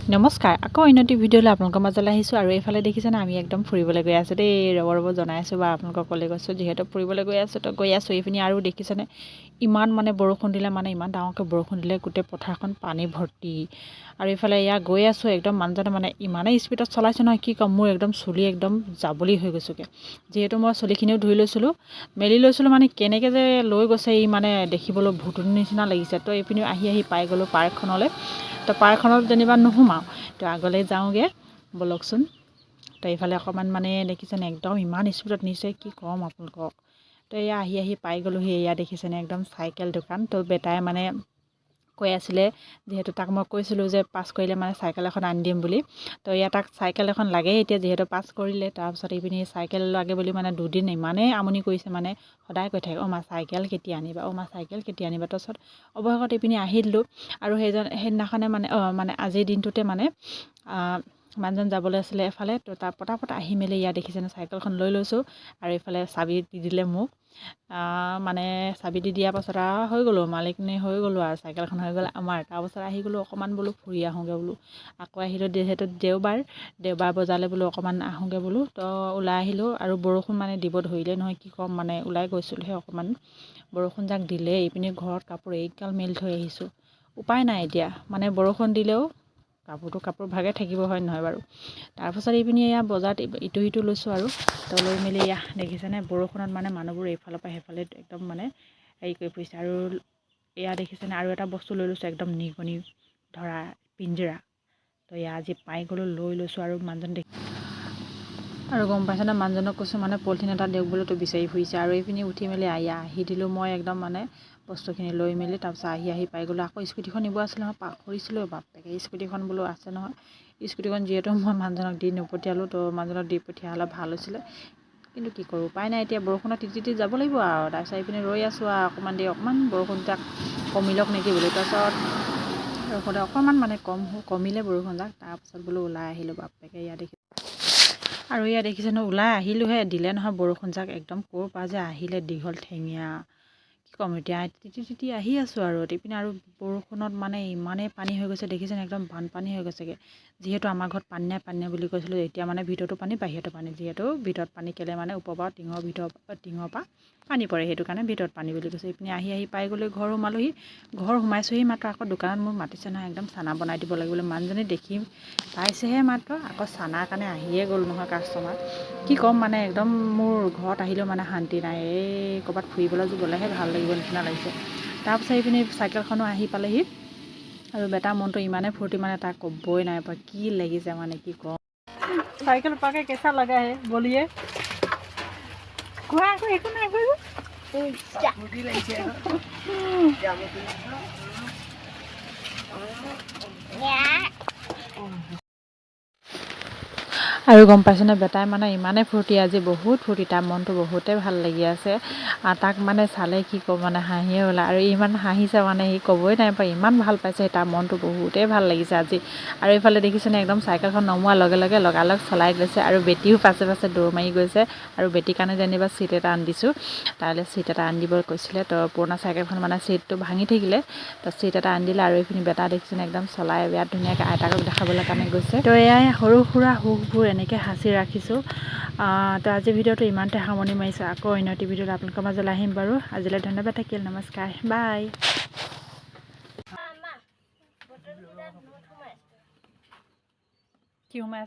নমস্কাৰ আকৌ অন্যটি ভিডিঅ'লৈ আপোনালোকৰ মাজলৈ আহিছোঁ আৰু এইফালে দেখিছেনে আমি একদম ফুৰিবলৈ গৈ আছোঁ দেই ৰব জনাই আছোঁ বা আপোনালোকক ক'লে গৈছোঁ যিহেতু ফুৰিবলৈ গৈ আছোঁ তো গৈ আছোঁ এইপিনি আৰু দেখিছেনে ইমান মানে বৰষুণ দিলে মানে ইমান ডাঙৰকৈ বৰষুণ দিলে গোটেই পথাৰখন পানী ভৰ্তি আৰু এইফালে এয়া গৈ আছোঁ একদম মানুহজনে মানে ইমানেই স্পীডত চলাইছে নহয় কি ক'ম মোৰ একদম চুলি একদম যাবলি হৈ গৈছোঁগৈ যিহেতু মই চুলিখিনিও ধুই লৈছিলোঁ মেলি লৈছিলোঁ মানে কেনেকৈ যে লৈ গৈছে ই মানে দেখিবলৈ ভূতৰ নিচিনা লাগিছে তো এইপিনি আহি পাই গ'লোঁ পাৰ্কখনলৈ তো পাৰ্কখনত যেনিবা নোসোমাওঁ তো আগলৈ যাওঁগৈ ব'লকচোন তো এইফালে অকণমান মানে দেখিছেনে একদম ইমান স্পীডত নিছে কি ক'ম আপোনালোকক তো এয়া আহি পাই গ'লোহি এয়া দেখিছেনে একদম চাইকেল দোকান তো বেটাই মানে কৈ আছিলে যিহেতু তাক মই কৈছিলোঁ যে পাছ কৰিলে মানে চাইকেল এখন আনি দিম বুলি তো এয়া তাক চাইকেল এখন লাগেই এতিয়া যিহেতু পাছ কৰিলে তাৰপিছত এইপিনি চাইকেল লাগে বুলি মানে দুদিন ইমানেই আমনি কৰিছে মানে সদায় কৈ থাকে মা চাইকেল কেতিয়া আনিবা মা চাইকেল কেতিয়া আনিবা তাৰপিছত অৱশেষত এইপিনি আহিলোঁ আৰু সেইদিনাখনে মানে আজিৰ দিনটোতে মানে মানুহজন যাবলৈ আছিলে এফালে তো তাৰ পটাপট আহি মেলি ইয়াত দেখিছেনে চাইকেলখন লৈ লৈছোঁ আৰু এইফালে চাবি দি দিলে মোক মানে চাবি দি দিয়াৰ পাছত আৰু হৈ গ'লোঁ মালিকনী হৈ গ'লোঁ আৰু চাইকেলখন হৈ গ'ল আমাৰ তাৰপাছত আহি গ'লোঁ অকণমান বোলো ফুৰি আহোঁগৈ বোলো আকৌ আহিলোঁ যিহেতু দেওবাৰ বজাৰলৈ বোলো অকণমান আহোঁগৈ বোলো তো ওলাই আহিলোঁ আৰু বৰষুণ মানে দিব ধৰিলে নহয় কি ক'ম মানে ওলাই গৈছিলোঁহে অকণমান বৰষুণ যাক দিলে এইপিনি ঘৰত কাপোৰ এইকাল মেলি থৈ আহিছোঁ উপায় নাই এতিয়া মানে বৰষুণ দিলেও কাপোৰ ভাগে থাকিব হয় নহয় বাৰু তাৰপাছত এইপিনি এয়া বজাৰত ইটো সিটো লৈছোঁ আৰু তো লৈ মেলি এয়া দেখিছেনে বৰষুণত মানে মানুহবোৰ এইফালৰ পৰা সেইফালে একদম মানে হেৰি কৰি ফুৰিছে আৰু এয়া দেখিছেনে আৰু এটা বস্তু লৈ লৈছোঁ একদম নিগনি ধৰা পিঞ্জৰা তো এয়া আজি পাই গ'লোঁ লৈ লৈছোঁ আৰু মানুহজন আৰু গম পাইছেনে মানুহজনক কৈছোঁ মানে পলিথিন এটা দিয়ক বোলো তো বিচাৰি ফুৰিছে আৰু এইপিনি উঠি মেলি আহি দিলোঁ মই একদম মানে বস্তুখিনি লৈ মেলি তাৰপিছত আহি পাই গ'লোঁ আকৌ স্কুটিখন নিব আছিলে নহয় পাহৰিছিলোঁ বাপেকে স্কুটিখন বোলো আছে নহয় স্কুটিখন যিহেতু মই মানুহজনক দি নপঠিয়ালোঁ তো মানুহজনক দি পঠিয়া হ'লে ভাল হৈছিলে কিন্তু কি কৰোঁ উপায় নাই এতিয়া বৰষুণত তিতি যাব লাগিব আৰু তাৰপিছত এইপিনে ৰৈ আছোঁ আৰু অকণমান বৰষুণ যাক কমিলক নেকি বুলি তাৰপিছত বৰষুণে অকণমান মানে কমিলে বৰষুণ যাক তাৰপিছত বোলো ওলাই আহিলোঁ বাপেকে ইয়াত দেখি আৰু ইয়াত দেখিছে ন ওলাই আহিলোঁহে দিলে নহয় বৰষুণ যাক একদম ক'ৰ পৰা যে আহিলে দীঘল ঠেঙীয়া কি ক'ম এতিয়া তিতি আহি আছোঁ আৰু এইপিনে আৰু বৰষুণত মানে ইমানেই পানী হৈ গৈছে দেখিছেনে একদম বানপানী হৈ গৈছেগৈ যিহেতু আমাৰ ঘৰত পানী নাই বুলি কৈছিলোঁ এতিয়া মানে ভিতৰতো পানী বাহিৰতো পানী যিহেতু ভিতৰত পানী কেলে মানে ওপৰৰ পৰা টিঙৰ পৰা পানী পৰে সেইটো কাৰণে ভিতৰত পানী বুলি কৈছোঁ এইপিনে আহি পাই গ'লে ঘৰ সোমালোহি ঘৰ সোমাইছোঁহি মাত্ৰ আকৌ দোকানত মোক মাতিছে নহয় একদম চানা বনাই দিব লাগিব মানুহজনী দেখি পাইছেহে মাত্ৰ আকৌ চানাৰ কাৰণে আহিয়ে গ'ল নহয় কাষ্টমাৰ কি ক'ম মানে একদম মোৰ ঘৰত আহিলেও মানে শান্তি নাই এই ক'ৰবাত ফুৰিবলৈ গ'লেহে ভাল লাগিব নিচিনা লাগিছে তাৰপিছত এইপিনে চাইকেলখনো আহি পালেহি আৰু বেটাৰ মনটো ইমানেই ফূৰ্তি মানে তাক ক'বই নাই পৰা কি লাগিছে মানে কি ক'ম साइकिल पाके कैसा लगा है बोलिए कुआ को एक ना को फुटी लइছে আৰু গম পাইছেনে বেটাই মানে ইমানেই ফূৰ্তি আজি বহুত ফূৰ্তি তাৰ মনটো বহুতেই ভাল লাগি আছে আৰু তাক মানে চালে কি ক'ব মানে হাঁহিয়ে ওলায় আৰু ইমান হাঁহিছে মানে সি ক'বই নাই পাৰে ইমান ভাল পাইছে তাৰ মনটো বহুতেই ভাল লাগিছে আজি আৰু এইফালে দেখিছেনে একদম চাইকেলখন নমোৱাৰ লগে লগে লগালগ চলাই গৈছে আৰু বেটিও পাছে দৌৰ মাৰি গৈছে আৰু বেটিৰ কাৰণে যেনিবা চিট এটা আনি দিছোঁ তাইলৈ চিট এটা আনি দিব কৈছিলে তো পুৰণা চাইকেলখন মানে চিটটো ভাঙি থাকিলে তো চিট এটা আনি দিলে আৰু এইখিনি বেটা দেখিছেনে একদম চলাই বিৰাট ধুনীয়াকৈ আইতাকক দেখাবলৈ কাৰণে গৈছে তো এয়াই সৰু সুৰা সুখবোৰ এনেকৈ সাঁচি ৰাখিছোঁ তো আজিৰ ভিডিঅ'টো ইমানতে সামৰণি মাৰিছোঁ আকৌ অন্য এটি ভিডিঅ'ত আপোনালোকৰ মাজলৈ আহিম বাৰু আজিলৈ ধন্যবাদ থাকিল নমস্কাৰ বাই কি সোমাই